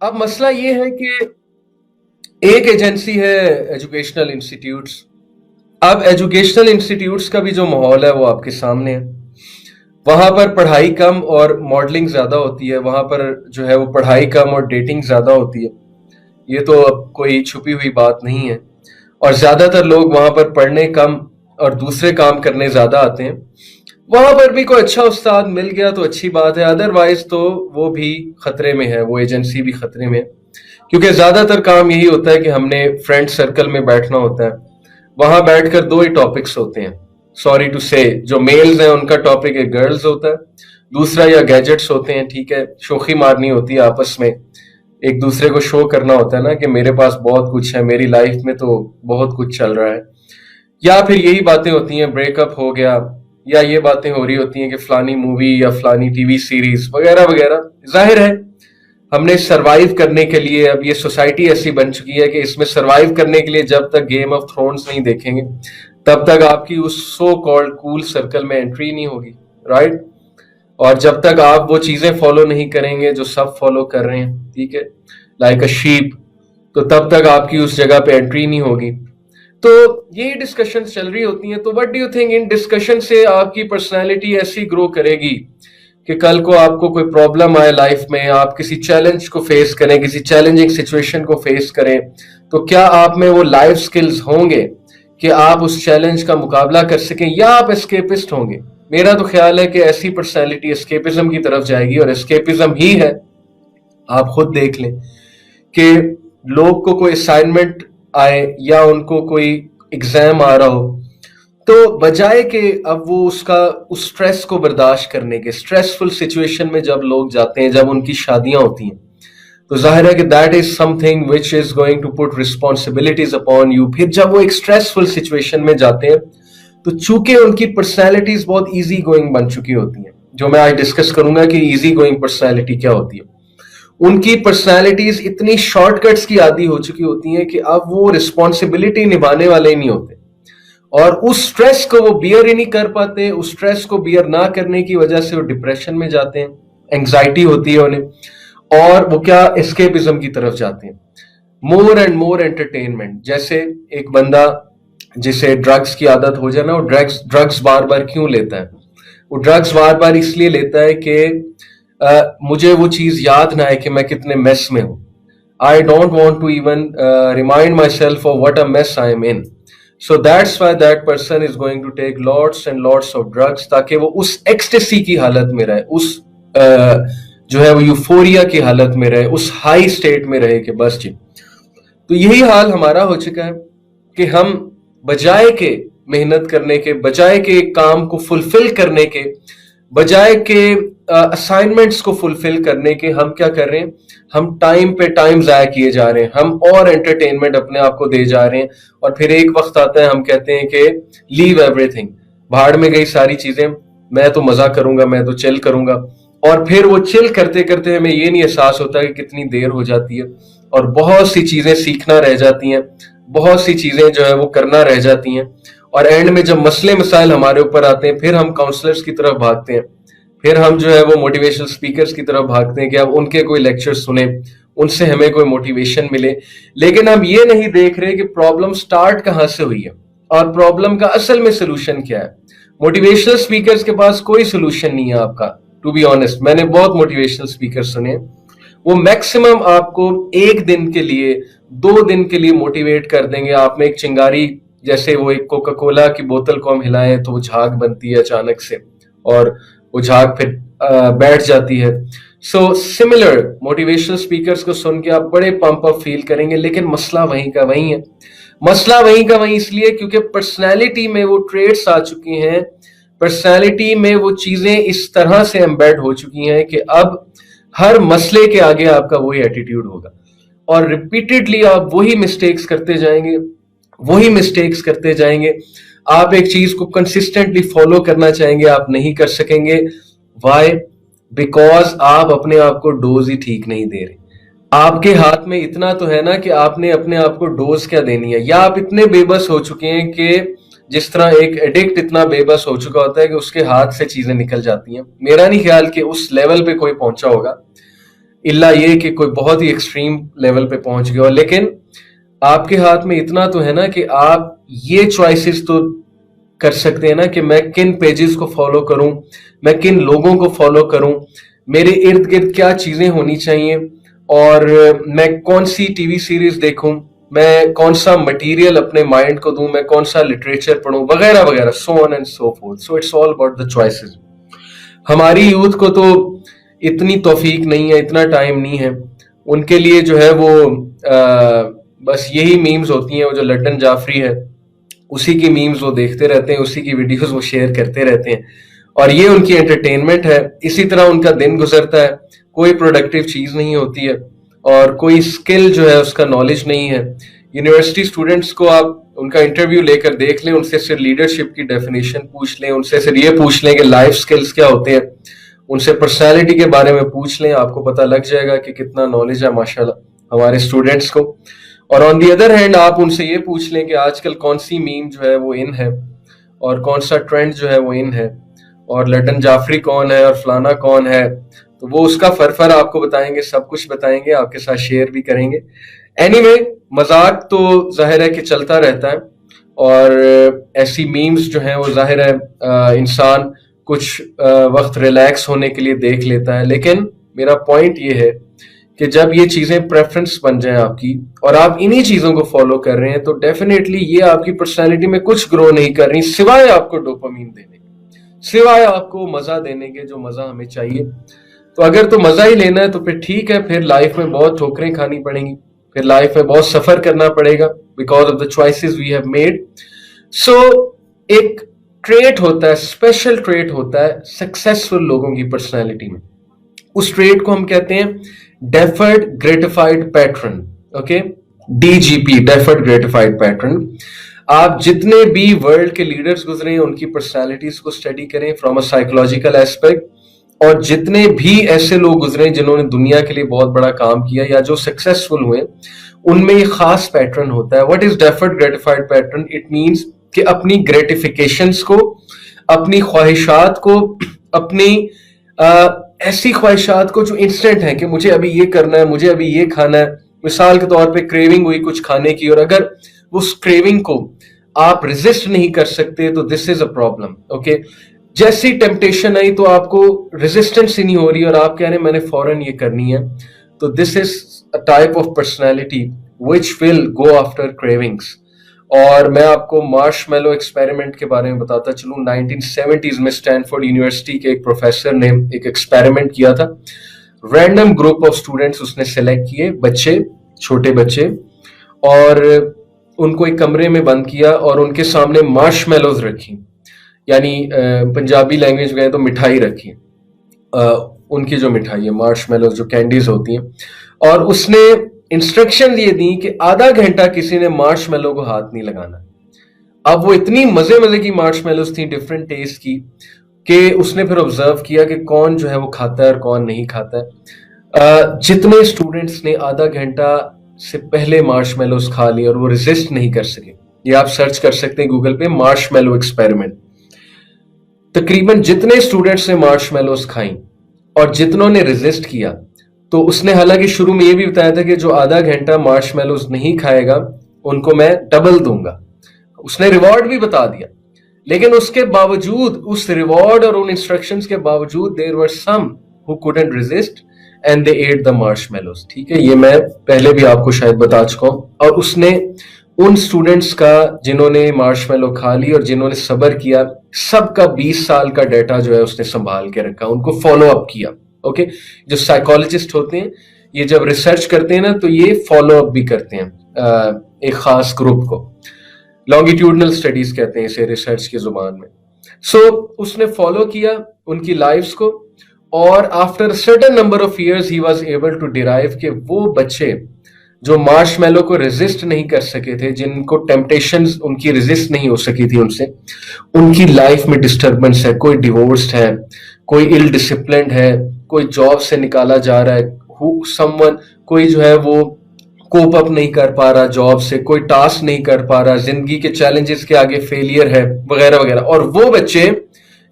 अब मसला ये है कि एक एजेंसी है एजुकेशनल इंस्टीट्यूट्स। अब एजुकेशनल इंस्टीट्यूट्स का भी जो माहौल है वो आपके सामने है। वहां पर पढ़ाई कम और मॉडलिंग ज्यादा होती है, वहां पर जो है वो पढ़ाई कम और डेटिंग ज्यादा होती है। ये तो अब कोई छुपी हुई बात नहीं है। और ज्यादातर लोग वहां पर पढ़ने कम और दूसरे काम करने ज्यादा आते हैं। वहां पर भी कोई अच्छा उस्ताद मिल गया तो अच्छी बात है, अदरवाइज तो वो भी खतरे में है, वो एजेंसी भी खतरे में है। क्योंकि ज्यादातर काम यही होता है कि हमने फ्रेंड सर्कल में बैठना होता है। वहां बैठकर दो ही टॉपिक्स होते हैं, सॉरी टू से, जो मेल्स हैं उनका टॉपिक एक गर्ल्स होता है, दूसरा या गैजेट्स होते हैं। ठीक है, शोखी मारनी होती है आपस में, एक दूसरे को शो करना होता है ना कि मेरे पास बहुत कुछ है, मेरी लाइफ में तो बहुत कुछ चल रहा है। या फिर यही बातें होती हैं, ब्रेकअप हो गया, या ये बातें हो रही होती हैं कि फलानी मूवी या फलानी टीवी सीरीज वगैरह वगैरह। जाहिर है हमने सरवाइव करने के लिए, अब ये सोसाइटी ऐसी बन चुकी है कि इसमें सरवाइव करने के लिए जब तक गेम ऑफ थ्रोन्स नहीं देखेंगे तब तक आपकी उस सो कॉल्ड कूल सर्कल में एंट्री नहीं होगी, राइट। और जब तक आप वो चीजें फॉलो नहीं करेंगे जो सब फॉलो कर रहे हैं, ठीक है, लाइक अ शीप, तो तब तक आपकी उस जगह पे एंट्री नहीं होगी। तो ये डिस्कशन चल रही होती हैं। तो what do you think, in discussion से आपकी पर्सनालिटी ऐसी ग्रो करेगी कि कल को आपको कोई प्रॉब्लम आए लाइफ में, आप किसी चैलेंज को फेस करें, किसी चैलेंजिंग सिचुएशन को फेस करें, तो क्या आप में वो लाइफ स्किल्स होंगे कि आप उस चैलेंज का मुकाबला कर सकें, या आप एस्केपिस्ट होंगे? मेरा तो ख्याल है कि ऐसी पर्सनैलिटी एस्केपिज्म की तरफ जाएगी, और एस्केपिज्म ही है। आप खुद देख लें कि लोग को कोई असाइनमेंट आए या उनको कोई एग्जाम आ रहा हो, तो बजाय कि अब वो उसका उस स्ट्रेस को बर्दाश्त करने के, स्ट्रेसफुल सिचुएशन में जब लोग जाते हैं, जब उनकी शादियां होती हैं, तो जाहिर है कि that is something which is going to put responsibilities upon you. फिर जब वो एक स्ट्रेसफुल सिचुएशन में जाते हैं तो चूंकि उनकी पर्सनैलिटीज बहुत इजी गोइंग बन चुकी होती हैं, जो मैं आज डिस्कस करूंगा कि इजी गोइंग पर्सनैलिटी क्या होती है, उनकी पर्सनैलिटीज इतनी शॉर्टकट्स की आदी हो चुकी होती हैं कि अब वो रिस्पॉन्सिबिलिटी निभाने वाले ही नहीं होते, और उस स्ट्रेस को वो बियर ही नहीं कर पाते। उस स्ट्रेस को बियर ना करने की वजह से वो डिप्रेशन में जाते हैं, एंग्जाइटी होती है उन्हें, और वो क्या, एस्केपिज्म की तरफ जाते हैं। मोर एंड मोर एंटरटेनमेंट, जैसे एक बंदा जिसे ड्रग्स की आदत हो जाए ना, वो ड्रग्स ड्रग्स बार बार क्यों लेता है? वो ड्रग्स बार बार इसलिए लेता है कि मुझे वो चीज याद ना है कि मैं कितने मेस में हूं। I don't want to even remind myself of what a mess I am in. So that's why that person is going to take lots and lots of drugs, ताकि वो उस एक्सटेसी की हालत में रहे, उस जो है वो यूफोरिया की हालत में रहे, उस हाई स्टेट में रहे कि बस जी। तो यही हाल हमारा हो चुका है कि हम बजाय के मेहनत करने के, बजाय के काम को फुलफिल करने के, बजाय के असाइनमेंट्स को फुलफिल करने के, हम क्या कर रहे हैं, हम टाइम पे टाइम जाया किए जा रहे हैं, हम और एंटरटेनमेंट अपने आप को दे जा रहे हैं। और फिर एक वक्त आता है हम कहते हैं कि लीव एवरीथिंग, भाड़ में गई सारी चीजें, मैं तो मजा करूंगा, मैं तो चिल करूंगा। और फिर वो चिल करते करते हमें ये नहीं एहसास होता कि कितनी देर हो जाती है, और बहुत सी चीजें सीखना रह जाती हैं, बहुत सी चीजें जो है वो करना रह जाती हैं। और एंड में जब मसले मसाइल हमारे ऊपर आते हैं, फिर हम काउंसलर्स की तरफ भागते हैं, फिर हम जो है वो मोटिवेशनल स्पीकर्स की तरफ भागते हैं कि अब उनके कोई लेक्चर सुने, उनसे हमें कोई मोटिवेशन मिले। लेकिन हम ये नहीं देख रहे कि प्रॉब्लम स्टार्ट कहां से हुई है और प्रॉब्लम का असल में सोल्यूशन क्या है। मोटिवेशनल स्पीकर्स के पास कोई सोल्यूशन नहीं है आपका। टू बी ऑनेस्ट, मैंने बहुत मोटिवेशनल स्पीकर सुने, वो मैक्सिमम आपको एक दिन के लिए, 2 दिन के लिए मोटिवेट कर देंगे। आप में एक चिंगारी, जैसे वो एक कोका कोला की बोतल को हम हिलाएं तो वो झाग बनती है अचानक से, और वो झाग फिर बैठ जाती है। सो सिमिलर मोटिवेशनल स्पीकर्स को सुन के आप बड़े पंप अप फील करेंगे, लेकिन मसला वहीं का वहीं है। मसला वहीं का वहीं इसलिए क्योंकि पर्सनैलिटी में वो ट्रेड्स आ चुकी हैं, पर्सनैलिटी में वो चीजें इस तरह से एम्बेड हो चुकी हैं कि अब हर मसले के आगे आपका वही एटीट्यूड होगा, और रिपीटेडली आप वही मिस्टेक्स करते जाएंगे, वही मिस्टेक्स करते जाएंगे। आप एक चीज को कंसिस्टेंटली फॉलो करना चाहेंगे, आप नहीं कर सकेंगे। वाई? बिकॉज आप अपने आप को डोज ही ठीक नहीं दे रहे। आपके हाथ में इतना तो है ना कि आपने अपने आप को डोज क्या देनी है, या आप इतने बेबस हो चुके हैं कि जिस तरह एक एडिक्ट इतना बेबस हो चुका होता है कि उसके हाथ से चीजें निकल जाती हैं। मेरा नहीं ख्याल कि उस लेवल पे कोई पहुंचा होगा। इल्ला ये कि कोई बहुत ही एक्सट्रीम लेवल पे पहुंच गया हो। लेकिन आपके हाथ में इतना तो है ना कि आप ये चॉइसेस तो कर सकते हैं ना कि मैं किन पेजेस को फॉलो करूं, मैं किन लोगों को फॉलो करूं, मेरे इर्द गिर्द क्या चीजें होनी चाहिए, और मैं कौन सी टीवी सीरीज देखूं, मैं कौन सा मटेरियल अपने माइंड को दूं, मैं कौन सा लिटरेचर पढूं, वगैरह वगैरह, so on and so fourth. So it's all about the choices. हमारी यूथ को तो इतनी तौफीक नहीं है, इतना टाइम नहीं है। उनके लिए जो है वो बस यही मीम्स होती हैं। वो जो लड्डन जाफरी है, उसी की मीम्स वो देखते रहते हैं, उसी की वीडियोस वो शेयर करते रहते हैं, और ये उनकी एंटरटेनमेंट है। इसी तरह उनका दिन गुजरता है, कोई प्रोडक्टिव चीज नहीं होती है, और कोई स्किल जो है उसका नॉलेज नहीं है। यूनिवर्सिटी स्टूडेंट्स को आप उनका इंटरव्यू लेकर देख लें, उनसे सिर्फ लीडरशिप की डेफिनेशन पूछ लें, उनसे सिर्फ ये पूछ लें कि लाइफ स्किल्स क्या होते हैं, उनसे पर्सनालिटी के बारे में पूछ लें, आपको पता लग जाएगा कि कितना नॉलेज है माशाल्लाह हमारे स्टूडेंट्स को। और ऑन दी अदर हैंड आप उनसे ये पूछ लें कि आजकल कौन सी मीम जो है वो इन है, और कौन सा ट्रेंड जो है वो इन है, और लड्डन जाफरी कौन है, और फलाना कौन है, तो वो उसका फरफर आपको बताएंगे, सब कुछ बताएंगे, आपके साथ शेयर भी करेंगे। एनीवे, मजाक तो जाहिर है कि चलता रहता है, और ऐसी मीम्स जो है वो जाहिर है इंसान कुछ वक्त रिलैक्स होने के लिए देख लेता है। लेकिन मेरा पॉइंट ये है कि जब ये चीजें प्रेफरेंस बन जाए आपकी, और आप इन्हीं चीजों को फॉलो कर रहे हैं, तो डेफिनेटली ये आपकी पर्सनैलिटी में कुछ ग्रो नहीं कर रही, सिवाय आपको डोपामीन देने के, सिवाय आपको मजा देने के, जो मजा हमें चाहिए। तो अगर तो मजा ही लेना है तो फिर ठीक है, फिर लाइफ में बहुत ठोकरें खानी पड़ेंगी, फिर लाइफ में बहुत सफर करना पड़ेगा, because of the choices we have made. So एक ट्रेट होता है, स्पेशल ट्रेट होता है सक्सेसफुल लोगों की पर्सनैलिटी में। उस ट्रेट को हम कहते हैं deferred gratified pattern. Okay, DGP, deferred gratified pattern. आप जितने भी वर्ल्ड के लीडर्स गुजरे हैं उनकी पर्सनालिटीज को स्टडी करें फ्रॉम अ साइकोलॉजिकल एस्पेक्ट, और जितने भी ऐसे लोग गुजरे जिन्होंने दुनिया के लिए बहुत बड़ा काम किया या जो सक्सेसफुल हुए, उनमें ये खास पैटर्न होता है। What is deferred gratified pattern? It means कि अपनी ग्रेटिफिकेशंस को, अपनी ख्वाहिशात को, अपनी ऐसी ख्वाहिशात को जो इंस्टेंट है कि मुझे अभी ये करना है, मुझे अभी ये खाना है। मिसाल के तौर पे क्रेविंग हुई कुछ खाने की, और अगर उस क्रेविंग को आप रेजिस्ट नहीं कर सकते तो this is a problem. Okay, जैसी टेम्पटेशन आई तो आपको रेजिस्टेंस ही नहीं हो रही और आप कह रहे हैं मैंने फौरन ये करनी है, तो this is a type of personality which will go after cravings. और मैं आपको मार्शमैलो एक्सपेरिमेंट के बारे में बताता चलूं। 1970s में स्टैनफोर्ड यूनिवर्सिटी के एक प्रोफेसर ने एक एक्सपेरिमेंट किया था। रैंडम ग्रुप ऑफ स्टूडेंट्स उसने सेलेक्ट किए, बच्चे, छोटे बच्चे, और उनको एक कमरे में बंद किया और उनके सामने मार्शमैलोज रखी, यानी पंजाबी लैंग्वेज में तो मिठाई रखी, उनकी जो मिठाई है मार्शमैलोज, जो कैंडीज होती हैं, और उसने इंस्ट्रक्शन ये दी कि आधा घंटा किसी ने मार्शमैलो को हाथ नहीं लगाना। अब वो इतनी मजे मजे की मार्शमैलोज थी, डिफरेंट टेस्ट की, कि उसने फिर ऑब्जर्व किया कि कौन जो है वो खाता है और कौन नहीं खाता है। जितने स्टूडेंट्स ने आधा घंटा से पहले मार्शमैलोज खा लिए और वो रेजिस्ट नहीं कर सके, ये आप सर्च कर सकते हैं गूगल पे, मार्शमैलो एक्सपेरिमेंट। तकरीबन जितने स्टूडेंट्स ने मार्शमैलोज खाई और जितनों ने रेजिस्ट किया, तो उसने हालांकि शुरू में ये भी बताया था कि जो आधा घंटा मार्शमैलोज नहीं खाएगा उनको मैं डबल दूंगा, उसने रिवॉर्ड भी बता दिया। लेकिन उसके बावजूद, उस रिवॉर्ड और उन इंस्ट्रक्शंस के बावजूद, there were some who couldn't resist and they ate the marshmallows. ठीक है, ये मैं पहले भी आपको शायद बता चुका हूं। और उसने उन स्टूडेंट्स का जिन्होंने मार्शमैलो खा ली और जिन्होंने सब्र किया, सबका 20 साल का डाटा जो है उसने संभाल के रखा, उनको फॉलो अप किया। ओके, जो साइकोलॉजिस्ट होते हैं ये जब रिसर्च करते हैं ना, तो ये फॉलो अप भी करते हैं एक खास ग्रुप को। लॉन्गिट्यूडनल स्टडीज कहते हैं इसे रिसर्च की जुबान में। सो उसने फॉलो किया उनकी लाइफ्स को, और after certain number of years he was able to derive कि वो बच्चे जो मार्शमैलो को रेजिस्ट नहीं कर सके थे, जिनको टेम्पटेशंस उनकी रेजिस्ट नहीं हो सकी थी उनसे, उनकी लाइफ में डिस्टर्बेंस है, कोई डिवोर्स्ड है, कोई इल डिसिप्लिन्ड है, कोई जॉब से निकाला जा रहा है, समवन कोई जो है वो कोप अप नहीं कर पा रहा जॉब से, कोई टास्क नहीं कर पा रहा, जिंदगी के चैलेंजेस के आगे फेलियर है, वगैरह वगैरह। और वो बच्चे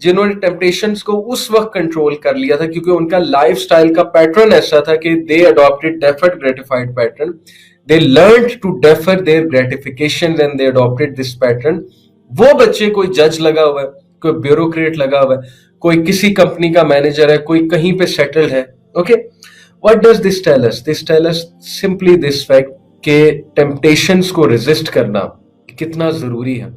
जिन्होंने टेम्पटेशंस को उस वक्त कंट्रोल कर लिया था क्योंकि उनका लाइफस्टाइल का पैटर्न ऐसा था कि they adopted deferred gratified pattern, they learned to defer their gratification and they adopted this pattern. वो बच्चे, कोई जज लगा हुआ है, कोई ब्यूरोक्रेट लगा हुआ है, कोई किसी कंपनी का मैनेजर है, कोई कहीं पे सेटल्ड है, okay, what does this tell us? This tell us simply this fact के टेम्पटेशंस को रेजिस्ट करना कितना जरूरी है।